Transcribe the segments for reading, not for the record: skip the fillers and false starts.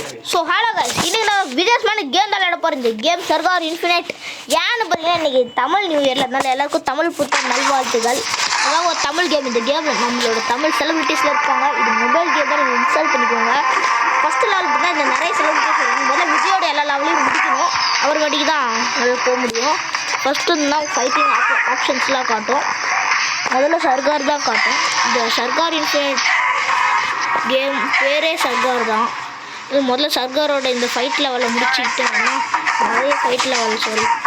So hello guys, இன்றைக்கி நான் வித்தியாசமான கேம் தான் விளையாட போகிறேன். இந்த கேம் சர்கார் இன்ஃபினிட். ஏன்னு பார்த்தீங்கன்னா இன்றைக்கி தமிழ் நியூ இயரில் இருந்தாலும் எல்லாருக்கும் தமிழ் புத்தக நல்வாழ்த்துகள். அதாவது ஒரு தமிழ் கேம். இந்த கேம் நம்மளோட தமிழ் செலிபிரிட்டிஸில் இருப்பாங்க. இது மொபைல் கேம் தான், நீங்கள் இன்ஸ்டால் பண்ணிக்கோங்க. ஃபஸ்ட்டு லெவல் பார்த்தா இந்த நிறைய செலிபிரிட்டிஸ் இருக்கும். முதல்ல விஜயோட எல்லா லெவலையும் முடிக்கணும். அவர் வாட்டிக்கு தான் நல்லா போக முடியும். ஃபஸ்ட்டு தான் ஃபைட்டிங் ஆப்ஷன்ஸ்லாம் காட்டும். முதல்ல சர்கார் தான் காட்டும். இந்த சர்கார் இன்ஃபினிட் கேம் பேரே சர்கார் தான். இது முதல்ல சர்காரோட இந்த ஃபைட் லெவலை முடிச்சுக்கிட்டேன்னா நிறைய ஃபைட் லெவல்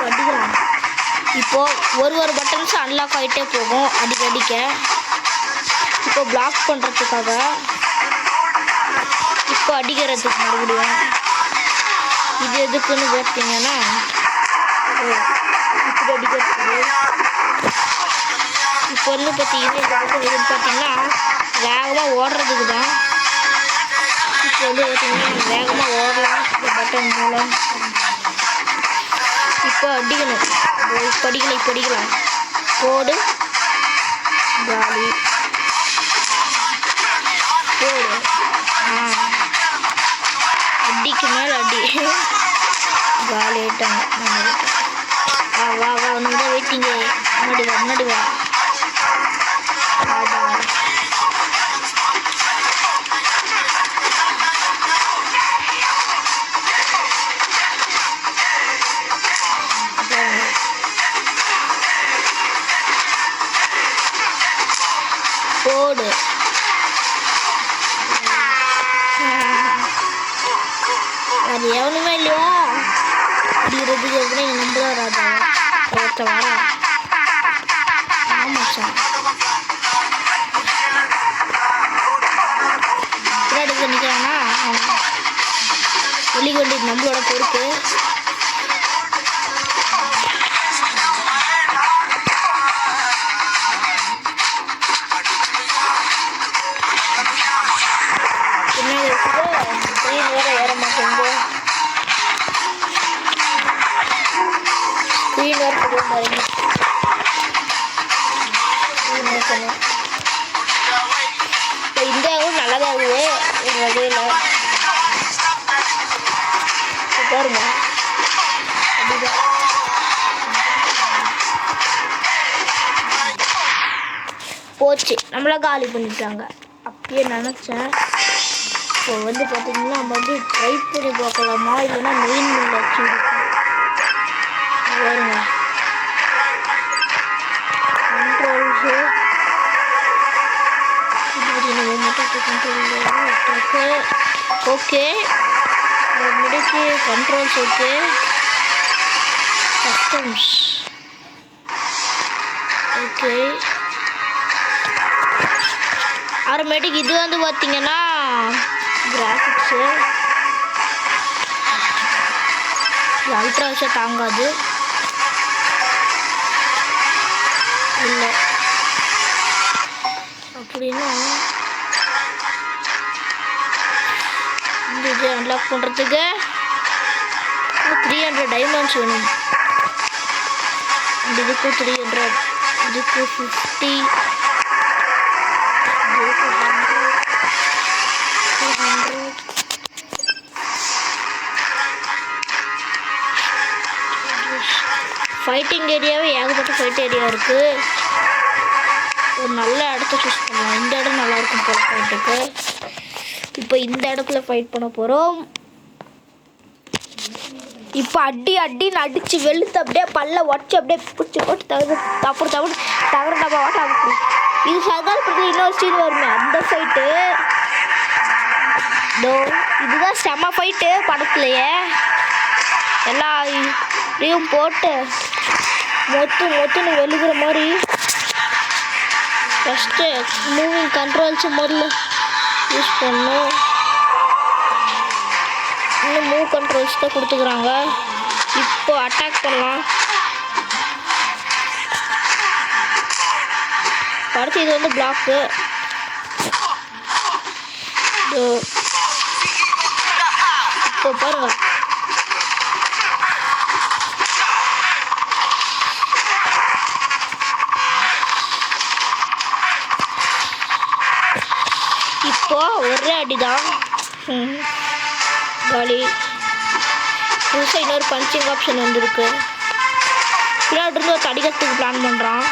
அடிக்கலாம். இப்போது ஒரு பட்டன்ஸும் அன்லாக் ஆகிட்டே போகும் அடிக்க. இப்போ பிளாக் பண்ணுறதுக்காக இப்போ அடிக்கிறதுக்கு மறுபடியும் இது எதுக்குன்னு பார்த்தீங்கன்னா இப்படி அடிக்கிறதுக்கு. இப்போ வந்து பார்த்தீங்கன்னா வேகமாக ஓடுறதுக்கு தான். இப்போ வந்து பார்த்தீங்கன்னா வேகமாக ஓடலாம் இந்த பட்டன் மூலம். இப்போ அடிக்கணும். இப்போ அடிக்கலாம். போடு காலி போடு. அடிக்கு மேலே அடி காலி ஆயிட்டாங்க. வா ஒன்று தான் வெயிட்டிங்க. முன்னாடி வா போடு. அது எவனுமே இல்லையா அடிக்கிறதுக்கு? எப்படி நம்ப வராதா? ஒருத்த வர ஆமாம் எடுக்க நிற்கிறான்னா வெளிக்கொண்டு நம்மளோட பொறுப்பு. ஏற மாட்டேங்குது. ஸ்க்ரீன் ஒர்க் பாருங்க. இப்போ இந்த நல்லதாக இருக்குது ஒரு வகையில். பாருங்க அப்படிதான் போச்சு. நம்மள காலி பண்ணிட்டாங்க. அப்பயே நினச்சேன். இப்போ வந்து பார்த்தீங்கன்னா நம்ம வந்து ட்ரை பண்ணி பார்க்கலாமா இல்லைன்னா மெயின் மில் வச்சு பாருங்க. கண்ட்ரோல்ஸு ஓகே முடிக்கு controls okay. Customs okay. Automatic இது வந்து பார்த்தீங்கன்னா கிராஃபிக்ஸு அல்ட்ரா விஷயம் தாங்காது இல்லை அப்படின்னா இந்த இது அன்லாக் பண்ணுறதுக்கு 300 டைமண்ட்ஸ் வேணும். இதுக்கு 300, இதுக்கு 50, இதுக்கு 100, 200. ஃபைட்டிங் ஏரியாவே ஏகப்பட்ட ஃபைட் ஏரியா இருக்குது. ஒரு நல்ல இடத்த சூஸ் பண்ணலாம். இந்த இடம் நல்லாயிருக்கும் போல ஃபைட்டுக்கு. இப்போ இந்த இடத்துல ஃபைட் பண்ண போகிறோம். இப்போ அடின்னு அடித்து வெளுத்து அப்படியே பல்ல உடச்சி அப்படியே பிடிச்சி போட்டு தகர டப்பா இது சர்கார் பற்றி இன்னொரு சீன் வருமே அந்த ஃபைட்டு. இதுதான் செம்ம ஃபைட்டு படத்துலையே. எல்லா இதையும் போட்டு மொத்துன்னு வெளுக்கிற மாதிரி. ஃபஸ்ட்டு மூவிங் கண்ட்ரோல்ஸு முதல்ல யூஸ் பண்ணணும். இன்னும் மூவ் கண்ட்ரோல்ஸ் தான் கொடுத்துக்குறாங்க. இப்போ அட்டாக் பண்ணலாம். அடுத்து இது வந்து பிளாக்கு. இப்போ பாருங்க இப்போ ஒரே அடிதான். காலி. புதுசாக இன்னொரு பஞ்சிங் ஆப்ஷன் வந்துருக்கு. பின்னாடி இருந்து ஒரு அடிக்கிறதுக்கு பிளான் பண்ணுறான்.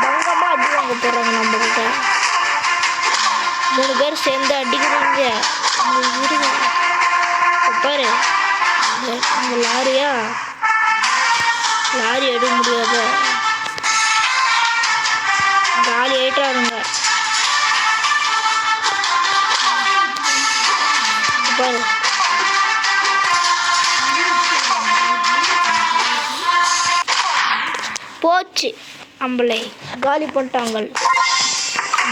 பங்கமாக அடி வாங்க போடுறாங்க நம்மகிட்ட. 3 பேர் சேர்ந்து அடிக்கிறீங்க. பாரு இந்த லாரி எடுக்க முடியாது. காலி ஆயிட்டாருங்க. பாரு போச்சு. நம்மளை காலி பண்ணிட்டாங்க.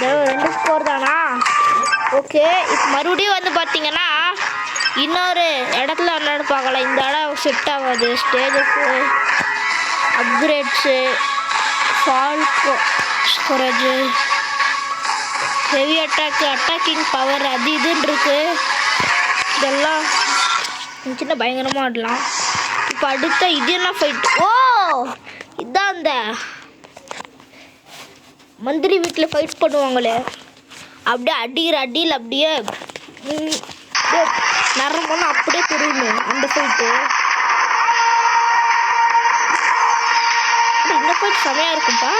2 ஸ்கோர் தானா? ஓகே, இப்போ மறுபடியும் வந்து பார்த்தீங்கன்னா இன்னொரு இடத்துல விளையாட பார்க்கலாம். இந்த இடம் செட் ஆகாது. Stages, upgrades, full storage, heavy attack, attacking power அது இதுன்னு இருக்குது. இதெல்லாம் சின்ன பயங்கரமாக ஆடலாம். இப்போ அடுத்த இது என்ன ஃபைட்? ஓ, இதுதான் அந்த மந்திரி வீட்டில் ஃபைட் பண்ணுவாங்களே, அப்படியே அடிக்கிற அடியில் அப்படியே நரம்புன்னு அப்படியே தெரியுமே அந்த ஃபைட்டு. இந்த ஃபைட் செமையாக இருக்குப்பா.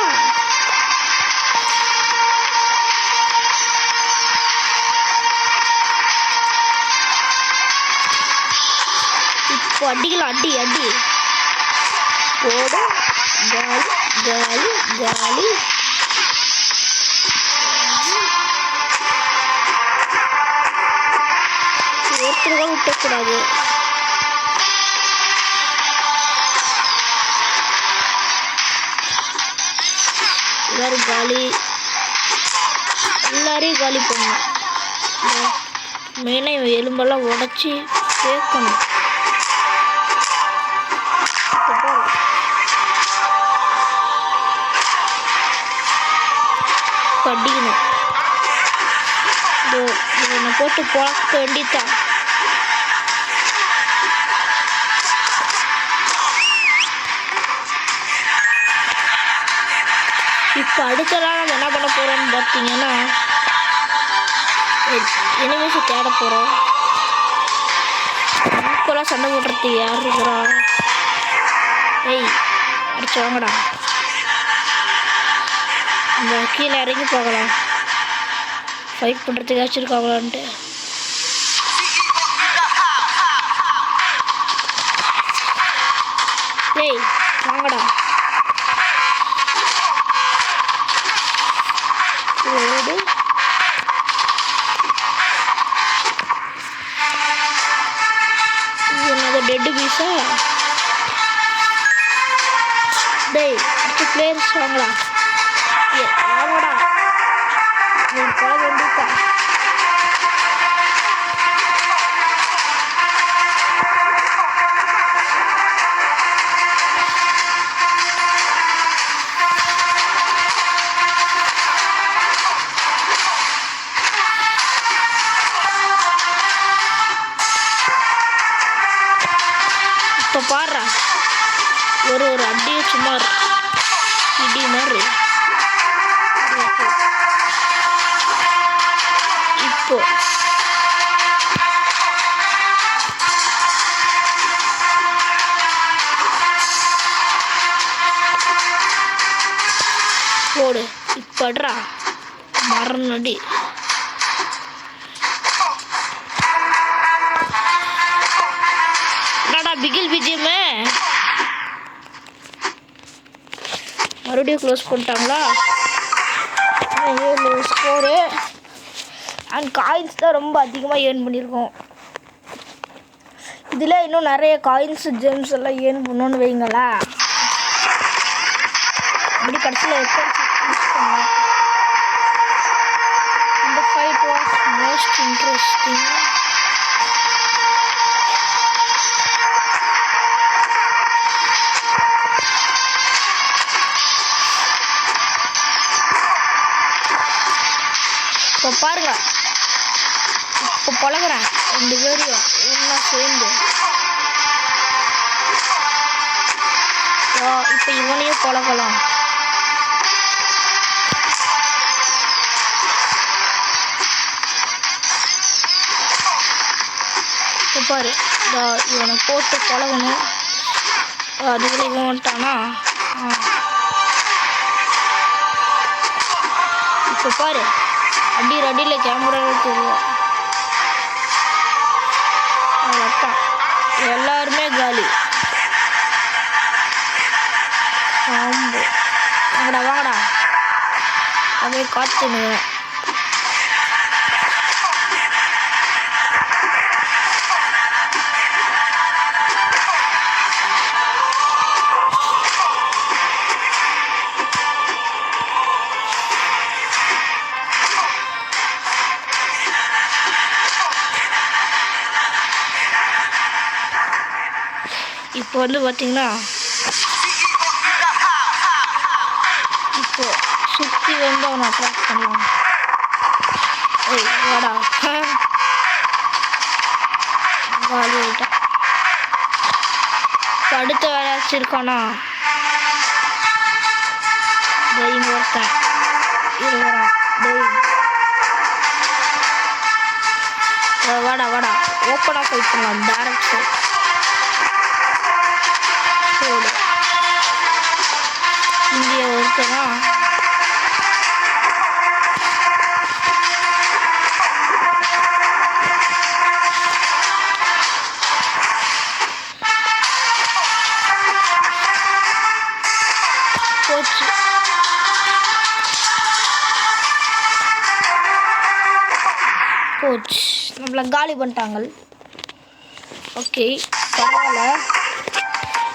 இப்போ அடிக்கலாம். அடி போடு. காலி ஒருத்தருக்காக விட்டக்கூடாது. எல்லாரும் காலி. எல்லாரையும் காலி பண்ணணும். மெயினாக இவன் எலும்பெல்லாம் உடச்சி சேர்க்கணும். அடிக்கணும். இவனை போட்டு பழக்க வேண்டித்தான். இப்போ அடுத்தலாம் நம்ம என்ன பண்ண போகிறோம்னு பார்த்தீங்கன்னா எனிமீஸை தேட போகிறோம். இப்போலாம் சண்டை போடுறதுக்கு யார் இருக்கிறா? ஏய், அடிச்சு வாங்கடா. இந்த கீழே இறங்கி போகலாம். ஃபைட் பண்ணுறதுக்கு வச்சுருக்காங்களான்ட்டு. ஏய், வாங்கடா. ஓடு. இது என்னது டெட்டு பீஸா? டேய், அடுத்த பிளேயர்ஸ் வாங்கடா. வாங்கடா. நீ போக வேண்டியதா? இப்போ பாடுறா, ஒரு அடியே சும்மா இடி மாதிரி. இப்போ போடு. இப்படுறா மரணடி. என்னடா பிகில் பிஜிஎம்மு மறுபடியும் க்ளோஸ் பண்ணிட்டாங்களா? 7 ஸ்கோரு. அண்ட் காயின்ஸ் தான் ரொம்ப அதிகமாக ஏர்ன் பண்ணியிருக்கோம். இதில் இன்னும் நிறைய காயின்ஸ் ஜெம்ஸ் எல்லாம் ஏர்ன் பண்ணோன்னு வைங்களா. அப்படி கடைசியில் இந்த ஃபைட் வாஸ் மோஸ்ட் இன்ட்ரெஸ்டிங். இப்போ பாருங்க, இப்போ பழகிறேன் 2 பேரையும் ஒன்றா சேர்ந்து. இப்போ இவனையும் பழகலாம். பாரு இவனை போட்டு பழகணும். அதுக்குள்ள இவன் வந்துட்டானா? இப்போ பாரு அடியில் கேமராவே தெரியும். அவ்வளோதான், எல்லாருமே காலி. ஆம்பு வாங்கடா அப்படியே காத்துனுவேன். இப்போ வந்து பார்த்தீங்கன்னா இப்போ சுற்றி வந்து அவனை அட்ராக்ட் பண்ணலாம். ஏய் வாடா காலி ஆகிட்டான். இப்போ அடுத்த வேலையாச்சும் இருக்கானா? இங்கே ஒருத்தன் இருக்கிறான். வாடா ஓப்பனாக ஃபைட் பண்ணலாம். டேரக்ட் ஃபைட் இந்தியா ஒருத்தனா? போச்சு. நம்மளை காலி பண்ணிட்டாங்க. ஓகே பரவாயில்ல.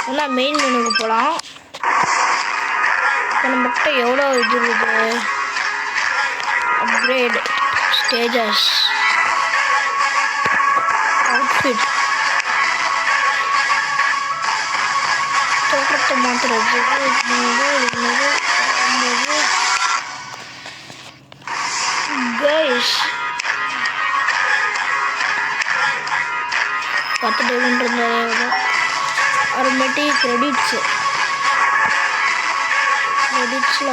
என்ன மெயின் மெனுக்கு போகலாம். இப்போ நம்மகிட்ட எவ்வளோ இது இருக்குது? அப்கிரேட் ஸ்டேஜஸ், அவுட்ஃபிட், தோற்றத்தை மாற்றுறது, கைஸ் 10 டைமண்ட் இருந்தாலே அப்புறமேட்டி கிரெடிட்ஸில்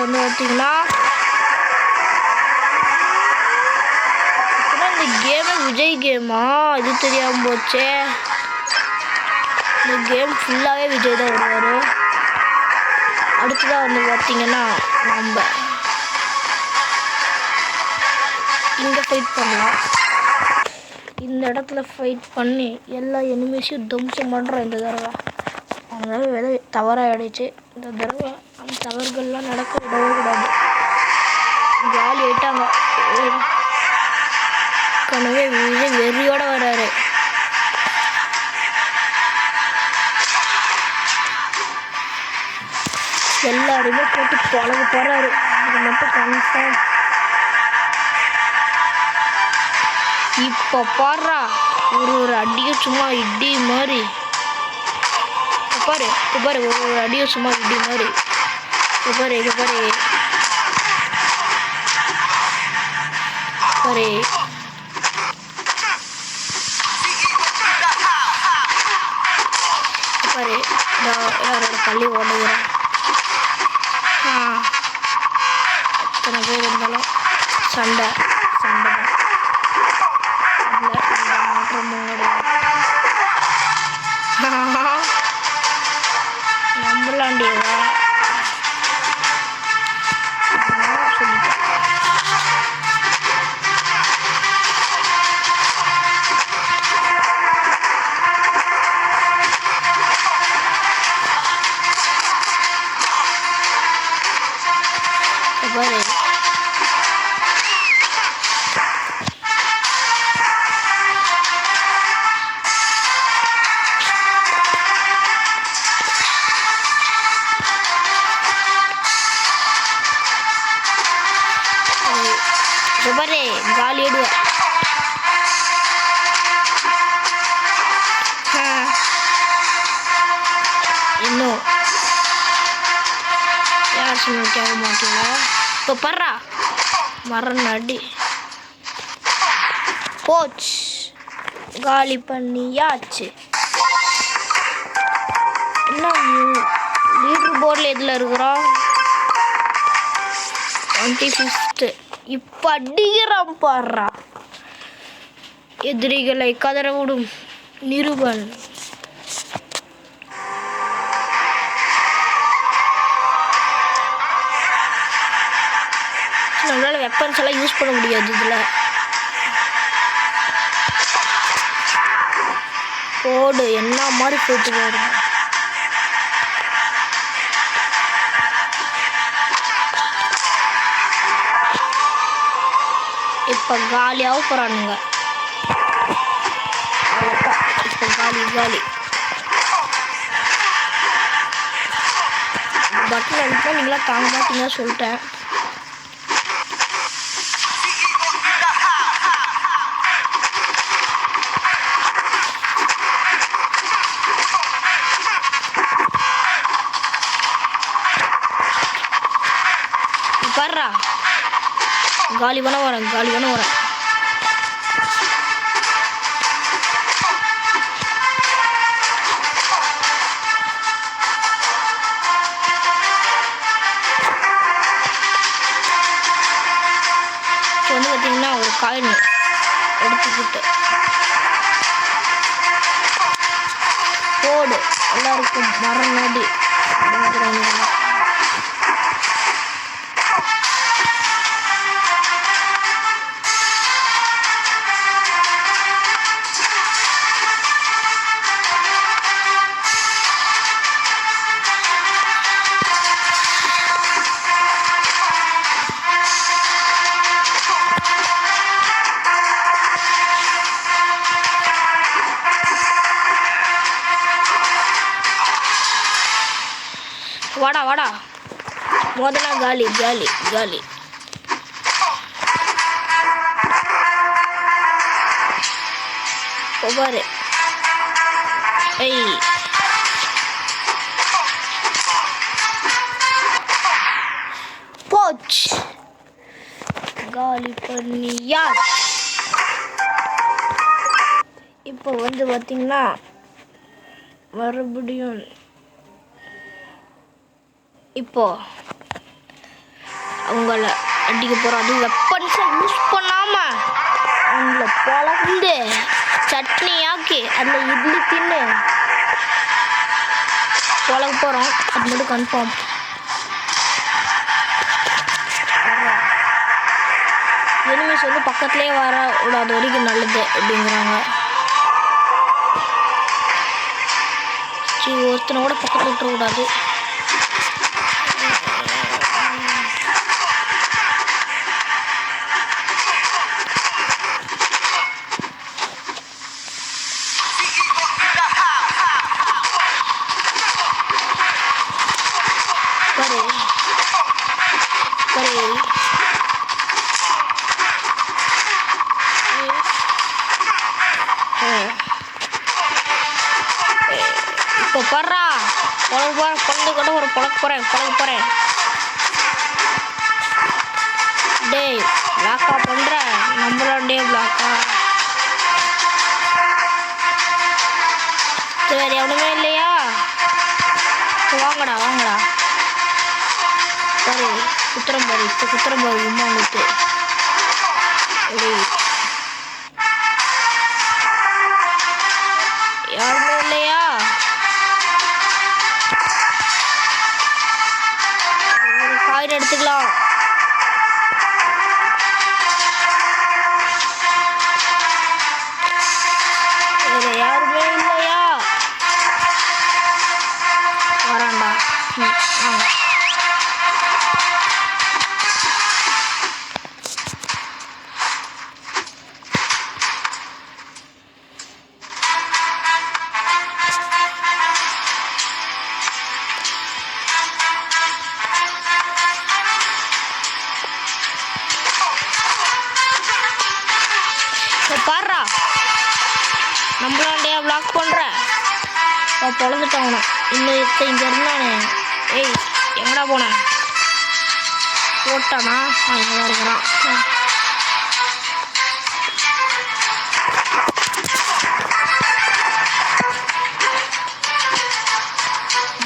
வந்து பார்த்தீங்கன்னா இந்த கேமை விஜய் கேமா இது தெரியாமல் போச்சே. இந்த கேம் ஃபுல்லாகவே விஜய் தான் வருவார். அடுத்ததாக வந்து பார்த்தீங்கன்னா நம்ம இங்கே ஃபைட் பண்ணலாம். இந்த இடத்துல ஃபைட் பண்ணி எல்லா எனிமீஸையும் தம்சம் பண்ணுறோம் இந்த தடவை. அதனால வேலை தவறாகிடுச்சு. இந்த தடவை அந்த தவறுகள்லாம் நடக்க விடவே கூடாது. ஜாலி ஆகிட்டாங்க. கனவே விஜய் வெறியோடு வர்றாரு. எல்லாருமே போட்டு பழக போகிறாரு. இது மட்டும் கன்ஃபார்ம். இப்போ பாடுறா ஒரு அடியும் சும்மா இடி மாதிரி. பாரு ஒரு அடியும் சும்மா இடி மாதிரி. பாரு யாரோட பள்ளி ஓடுகிறேன். எத்தனை பேர் இருந்தாலும் சண்டை தான். அதில் எந்த மாற்றமும் கிடையாது. நம்பலாண்டியதா சொல்லிட்டேன். பாரு காலி ஆடுவா. இன்னும் யார் சொன்ன கேட்க மாட்டீங்களா? இப்போ பர்றா மரம் அடி போச்சு. காலி பண்ணியாச்சு. என்ன லீடர் போர்டில் எதில் இருக்கிறோம்? 25th. இப்போ அடிக்கிறான் பாடுறா. எதிரிகளை கதற விடும் நிருபன். நம்மளால வெப்பன்ஸ் எல்லாம் யூஸ் பண்ண முடியாது இதுல. கோடு என்ன மாதிரி போட்டு போயிடுங்க. இப்ப காலியாக போறானுங்க. இப்ப காலி காலி. பட்டன் அடிச்சா நீங்களா தாங்க மாட்டீங்க சொல்லிட்டேன். பாருடா காலி பண்ண வரேன், காலி பண்ண வரேன். வந்து பார்த்தீங்கன்னா ஒரு காயின் எடுத்துக்கிட்டு போடு எல்லாருக்கும் மரணடி. வாடா வாடா மோதனா காலி காலி காலி. பாரு ஏய் போச் காலி பண்ணியா. இப்போ வந்து பார்த்தீங்கன்னா மறுபடியும் இப்போ அவங்கள அடிக்க போகிறோம். அது வெப்பன்ஸை யூஸ் பண்ணாமல் அவங்கள பழந்து சட்னி ஆக்கி அந்த இட்லி தின்னு பழக போகிறோம். அது மட்டும் கன்ஃபார்ம். எனிமீஸ் வந்து பக்கத்துலேயே வர விடாத வரைக்கும் நல்லது அப்படிங்கிறாங்க. ஒருத்தனை கூட பக்கத்தில் விட்டுறக்கூடாது. இப்போ பர்றா பொழந்து கூட ஒரு பழக்க போகிறேன். டேய் பிளாக்கா பண்ணுற நம்மளோடே பிளாக்கா. வேறு எவனுமே இல்லையா? வாங்கடா வாங்கடா. பாரு குத்திரம் பாரு, இப்போ குத்திரம் பாரு உமாங்குத்து. யாருமே இல்லையா? ஒரு காயின் எடுத்துக்கலாம். வேற யாருமே இல்லையா? வராண்டா. பாடுறா நம்மளாண்டியா பிளாக் பண்ணுற பொழந்துட்டாங்கண்ணா. இங்கே இருந்தானே. ஏய் எங்கடா போனேன்? போட்டானா? இங்கே இருக்கிறான்.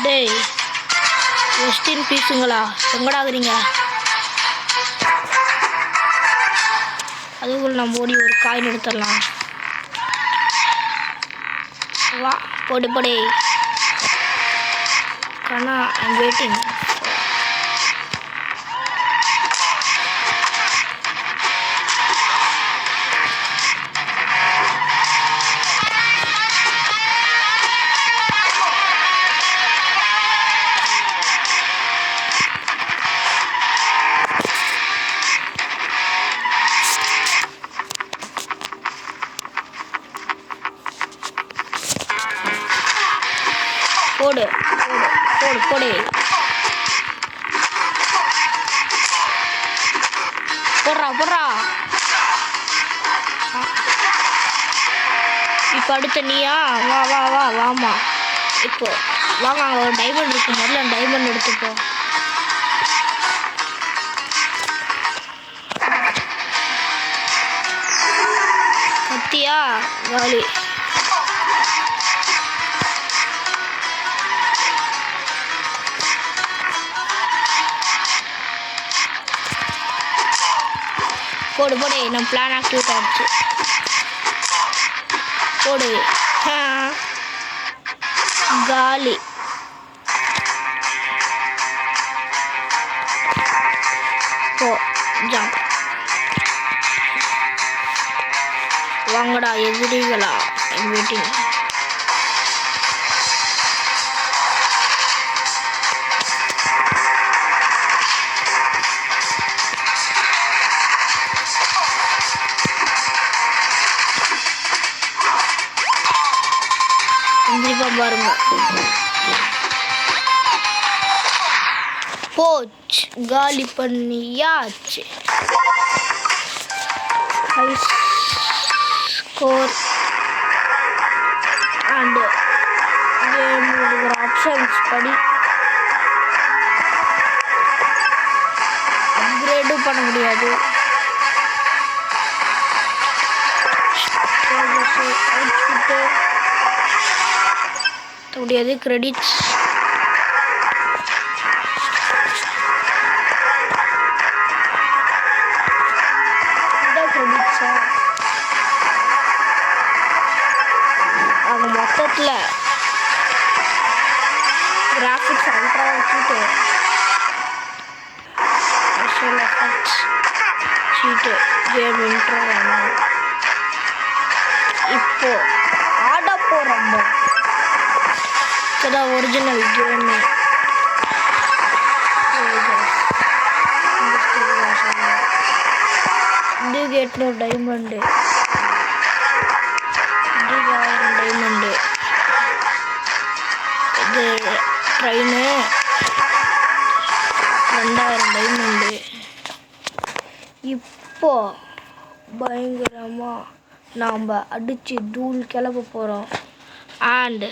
டேய் வெஸ்டின் பீஸுங்களா எங்கடாகிறீங்க? அதுக்குள்ள நம்ம ஓடி ஒரு காயின் எடுத்துடலாம். வா போடு போடு கண்ணா ஐம் வெயிட்டிங் போடு போடு போடு போடுறா போடுறா இப்போ அடுத்த நீயா வா வா வா வாமா இப்போ வாங்க அங்கே ஒரு டைமண்ட் இருக்கு முதல்ல டைமண்ட் எடுத்துப்போம் கத்தியா காலி போடு போடு நம்ம பிளான் ஆக்டிவேட் ஆகிடுச்சு போடு காலி போ ஜம்ப் வாங்கடா எதிரிகளா வெயிட்டிங் பாருங்க போச்சு காலி பண்ணியாச்சு ஹை ஸ்கோர் அண்ட் கேம் இருக்கிற ஆப்ஷன்ஸ் படி அப்கிரேடும் பண்ண முடியாது முடியாது கிரெடிட்ஸ் கிரெடிட்ஸா அவங்க மொத்தத்தில் கிராஃபிக்ஸ் அல்ட்ரா வச்சுட்டு ஸ்பெஷல் எஃபெக்ட்ஸ் சீட்டு கேம் இன்ட்ரோ வேணும் இப்போ ஆட போகிறோம் இப்போதான் ஒரிஜினல் கேமு இதுக்கு 800 டைமண்டு இதுக்கு 1000 டைமண்டு இது ட்ரெயினு 2000 டைமண்டு இப்போ பயங்கரமாக நாம் அடித்து தூள் கிளப்ப போகிறோம் அண்டு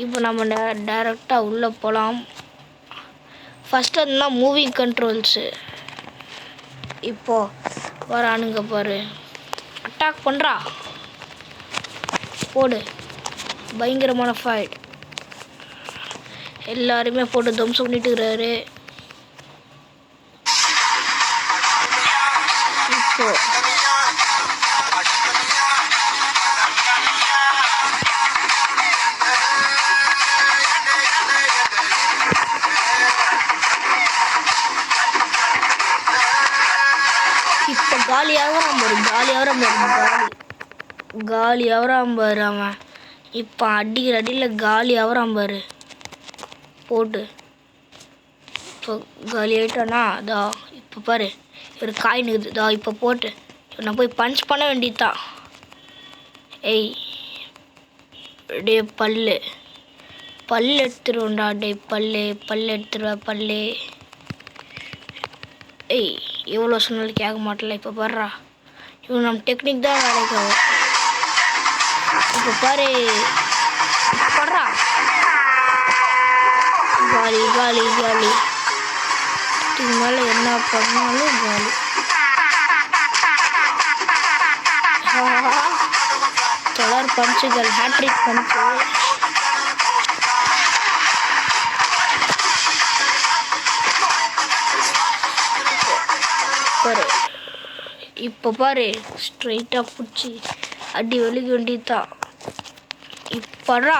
இப்போ நம்ம டைரெக்டாக உள்ளே போகலாம் ஃபஸ்ட்டு அதுதான் மூவிங் கண்ட்ரோல்ஸு இப்போது வரானுங்க பாரு அட்டாக் பண்ணுறா போடு பயங்கரமான ஃபைட் எல்லாருமே போட்டு தம்சம் பண்ணிட்டு இருக்கிறாரு இப்போ காலி ஆகிறான் பாரு அவன் இப்போ அடிக்கிற அடியில் காலி ஆகிறான் பாரு போட்டு இப்போ காலி ஆகிட்டானா அதா இப்போ பாரு ஒரு காய் நிற்குது இதா இப்போ போட்டு நான் போய் பஞ்ச் பண்ண வேண்டியதான் ஏய் டே பல்லு எடுத்துருவோண்டா டே பல்லு எடுத்துருவா பல்லு ஏய் எவ்வளோ சொன்னாலும் கேட்க மாட்டல இப்போ பாடுறா இவன் நம்ம டெக்னிக் தான் வேலைக்கு ஆகும் இப்போ பாரு படுறா காலி காலி காலி இதுக்கு மேலே என்ன பண்ணாலும் காலி தொடர் பஞ்சுகள் ஹேட்ரிக் பஞ்சு பாரு இப்போ பாரு ஸ்ட்ரைட்டாக பிடிச்சி அடி வெளிக்க வேண்டியதுதான் இப்போ அப்பாடா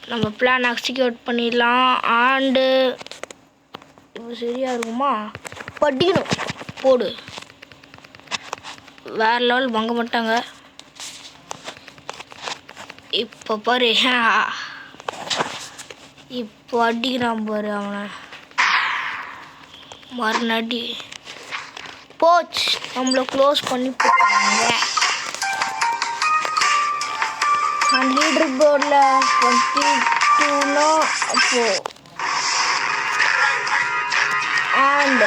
நம்ம பிளான் எக்ஸிக்யூட் பண்ணிடலாம். ஆண்டு இப்போ சரியாக இருக்குமா? படிக்கணும் போடு. வேறு லெவல் வாங்க மாட்டாங்க. இப்போ பாரு, இப்போ அடிக்கிறான் பாரு அவனை. மறுநாடி போச்சு, நம்மளை க்ளோஸ் பண்ணி போட்டாங்க. லீடர் போர்டில் 22னா அப்போ அண்ட்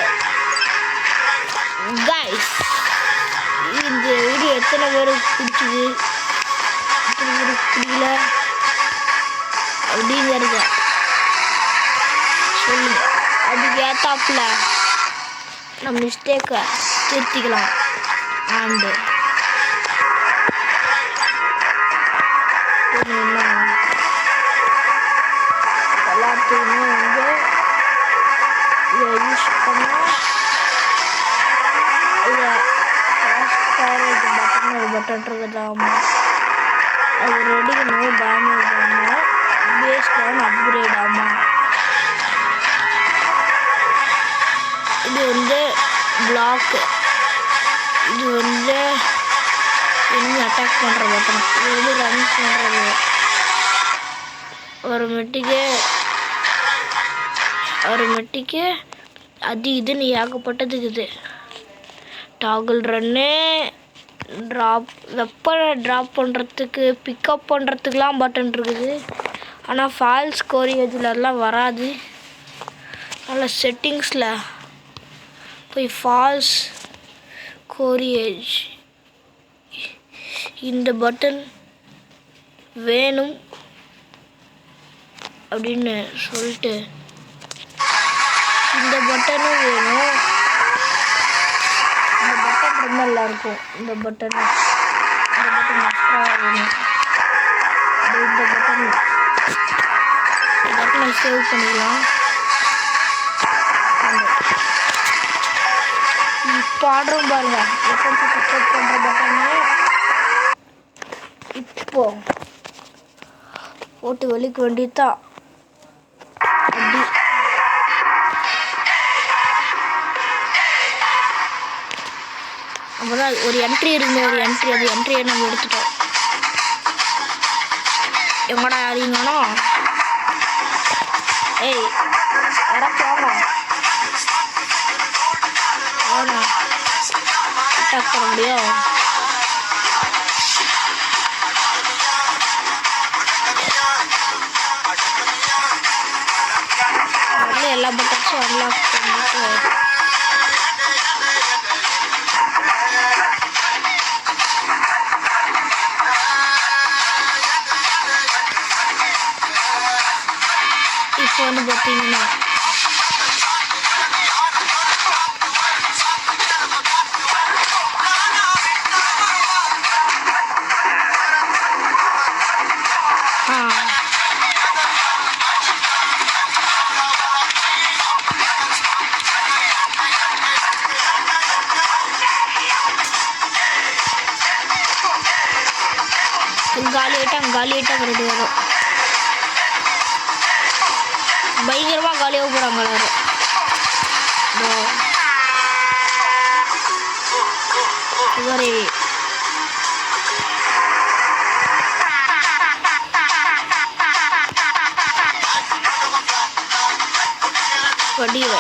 கைஸ் இந்த வீடியோ எத்தனை பேருக்கு பிடிச்சிது, எத்தனை பேருக்கு பிடிக்கல அப்படிங்கிறத சொல்லுங்க. அதுக்கு ஏத்தாப்புல நம்ம மிஸ்டேக்கை திருத்திக்கலாம். அண்டு எல்லாத்தையுமே வந்து இதை யூஸ் பண்ணால் இதை ஸ்டோரேஜ் பட்டன் ஒரு பட்டன் இருக்குதாமா, அது ரெடிக்கணும். டேமேஜ் ஆகாமல் பேஸ் லைன் அப்கிரேட் ஆகும். இது வந்து பிளாக்கு, இது வந்து என்ன அட்டாக் பண்ணுற பட்டன், இது வந்து ரன் பண்ணுறது. அப்புறமேட்டுக்கு அது இதுன்னு ஏகப்பட்டதுக்குது. டாகிள் ரன்னு, ட்ராப் வெப்பனை ட்ராப் பண்ணுறதுக்கு, பிக்கப் பண்ணுறதுக்குலாம் பட்டன் இருக்குது. ஆனால் ஃபால்ஸ் கோரியேஜ்லலாம் வராது. அதனால் செட்டிங்ஸில் போய் ஃபால்ஸ் கோரியேஜ் இந்த பட்டன் வேணும் அப்படின்னு சொல்லிட்டு இந்த பட்டனும் வேணும். இந்த பட்டன் ரொம்ப நல்லாயிருக்கும். இந்த பட்டன் எக்ஸ்ட்ராவாக வேணும். இந்த பட்டனை சேவ் பண்ணிக்கலாம். இப்போ ஆர்டரும் பாருங்க, பிக்கப் பண்ணுற பட்டனு இப்போ போட்டு வெளிக்க வேண்டியதுதான். அப்படி அப்போதான் ஒரு என்ட்ரி இருக்கு, ஒரு என்ட்ரி, அது என்ட்ரியை நம்ம எடுத்துட்டோம். எங்கடா யாரிங்கன்னா ஏய் இறக்காம அட்டாக் பண்ண முடியும். எல்லா பட்டன்ஸும் அன்லாக் பண்ணிட்டு இப்போ வந்து பார்த்தீங்கன்னா காலி ஆகிட்டாங்க 2 பேரும். பயங்கரமாக காலியாக போகிறாங்க எல்லாரும். இவரே வடிவ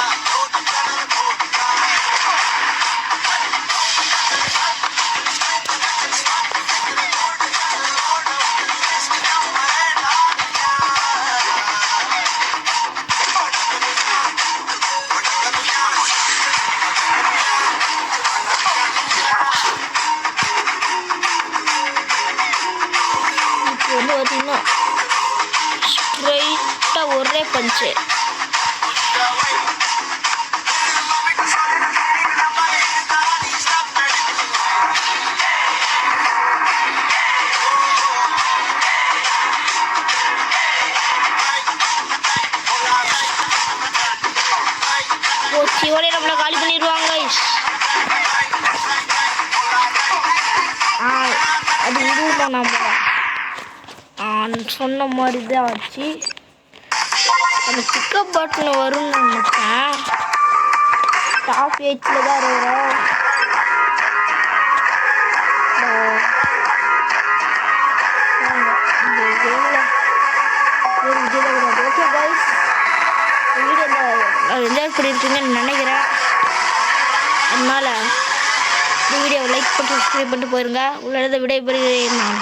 வந்து பார்த்தீங்கன்னா ஸ்ட்ரைட்டாக ஒரே பஞ்சு. சிவனே நம்மளை காலி பண்ணிடுவாங்க. அது இதுவும் நம்ம சொன்ன மாதிரி தான் ஆச்சு. அந்த பிக்கப் பட்டன் வரும்னு நினைச்சேன். டாப் 8ல் தான் இருக்கிறோம். ஓகே கைஸ், வீடியோ என்ஜாய் பண்ணியிருக்கீங்கன்னு நினைக்கிறேன். அதனால் இந்த வீடியோவை லைக் பண்ணி சப்ஸ்கிரைப் பண்ணிட்டு போயிருங்க. உள்ள விடைபெறுகிறேன் நான்.